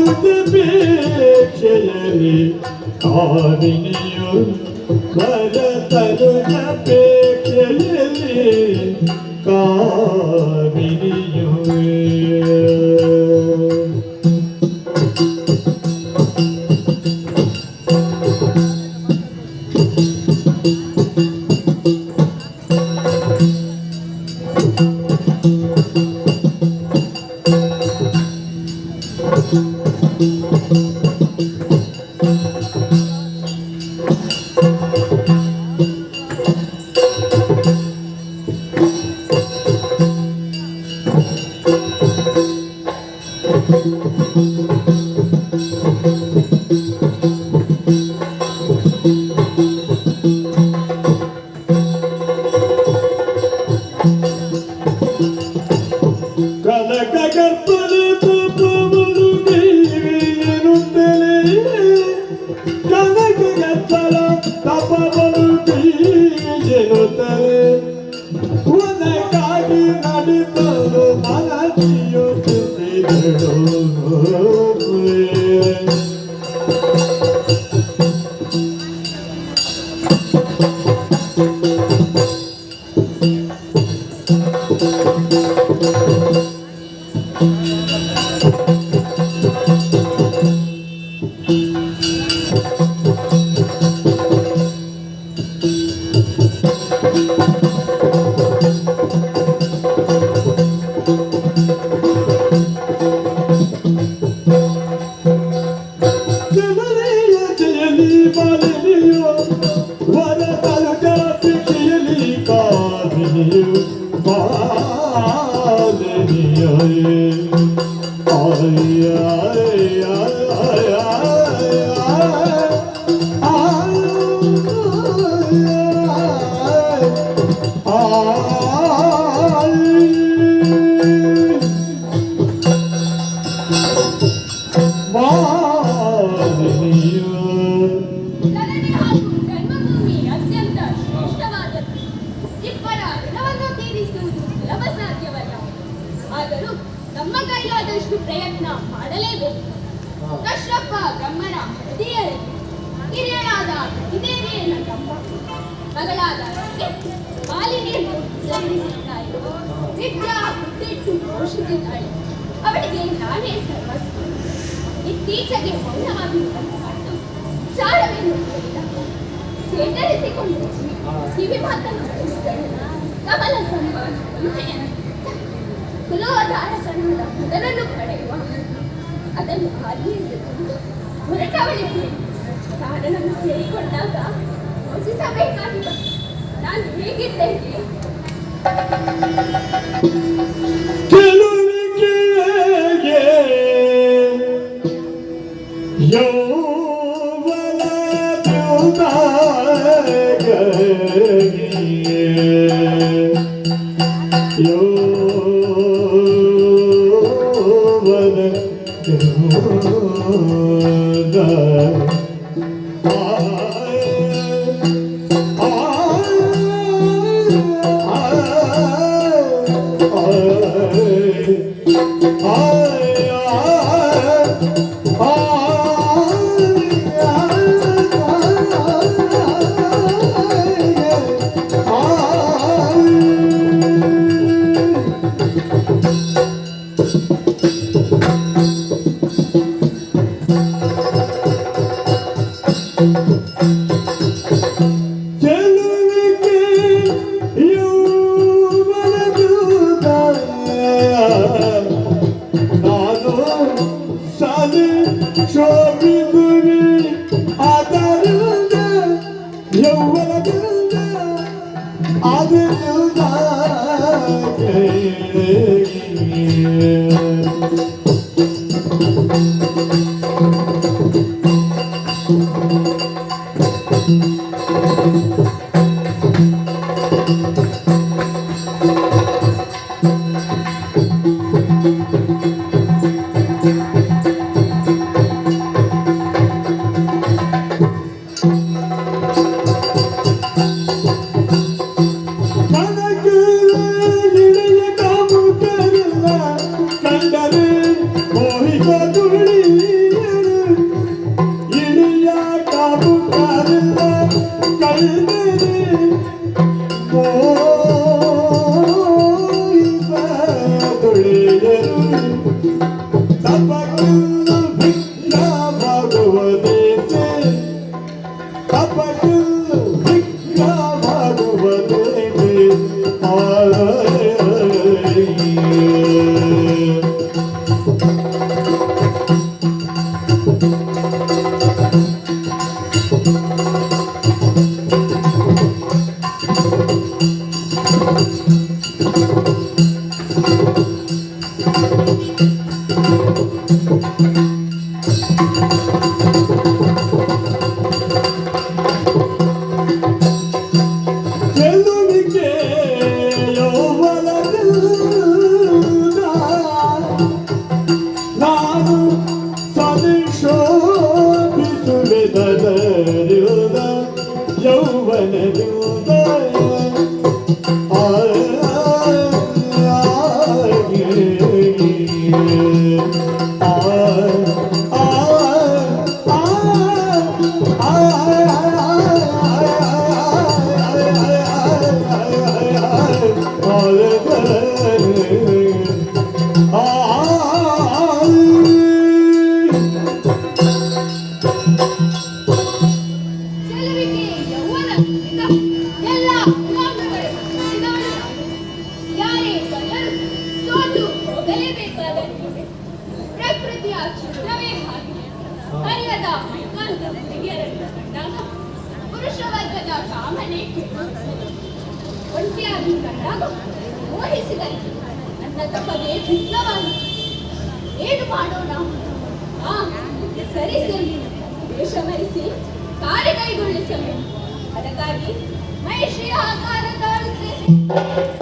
ಅಮೃತಪೇಕ್ಷೆಯಲ್ಲಿ ಕಾಮಿನಿಯು ವರತನುಜಪೇಕ್ಷೆಯಲ್ಲಿ ಕಾಮಿನಿಯು ಪ್ರಯತ್ನ ಮಾಡಲೇಬೇಕು. ಕಶ್ಯಪ ಬ್ರಹ್ಮನ ಹೃದಯದಲ್ಲಿ ಹಿರಿಯಳಾದ ಇದೇವಿಯನ್ನ ತಮ್ಮ ಮಗಳಾದ ಮಾಲಿನಿಯನ್ನು ಜನ್ಮಿಸಿದ್ದಾಳೆ. ವಿದ್ಯಾ ಬುದ್ಧಿಟ್ಟು ಪೋಷಿಸಿದ್ದಾಳೆ. ಅವಳಿಗೆ ನಾನೇ ಸರ್ವಸ್ವ. ಇತ್ತೀಚೆಗೆ ಮೌನವಾಗಿರುವಂತ ಮತ್ತು ಚಾರವೇನು ಕೇಳಿದ ಚೇತರಿಸಿಕೊಂಡು ಕಿವಿ ಮಾತನ್ನು ಕಮಲ ಸಂಭಾಷಣೆ ಕುಲೋಧಾರ ಸಣ್ಣದ ಮೊದಲನ್ನು ಪಡೆಯುವ ಅದನ್ನು ಹಾಲಿಯಲ್ಲಿ ಹೊರಟವಳಿಗೆ ಕಾರಣವನ್ನು ಸೇರಿಕೊಂಡಾಗ ಯೋಚಿಸಬೇಕಾಗಿ ನಾನು ಹೇಗಿದ್ದೇನೆ. ಚೆಲುವಿಗೆ ಯೌವನ ಇದ್ದ ಎಲ್ಲ ಉಪಾಂಗಗಳನ್ನು ಹೊಂದಿದವಳು ನಾನು. ಯಾರೇ ಬಂದರೂ ಸೋತು ಹೋಗಲೇಬೇಕಾದಂತಿದೆ. ಪ್ರಕೃತಿಯ ಚಿತ್ರವೇ ಹಾಗೆ. ಹರಿಯದ ಏಕಾಂತದ ಹುಡುಗಿಯರನ್ನು ಕಂಡಾಗ ಪುರುಷ ವರ್ಗದ ಕಾಮನೆ ಕೆಡುತ್ತದೆ. ಒಂಟಿಯಾಗಿ ಕಂಡಾಗ ಮೋಹಿಸಿದರೆ ನನ್ನ ತಪ್ಪದೇ ಭಿನ್ನವಾಗಿ ಏನು ಮಾಡೋಣ? ಸರಿ ಸರಿ, ವೇಷ ಮರೆಸಿ ಕಾರ್ಯ ಕೈಗೊಳಿಸಬೇಕು. ಅದಕ್ಕಾಗಿ ಮಹಿಷಿಯ ಆಕಾರ ತಾಳುತ್ತೇನೆ.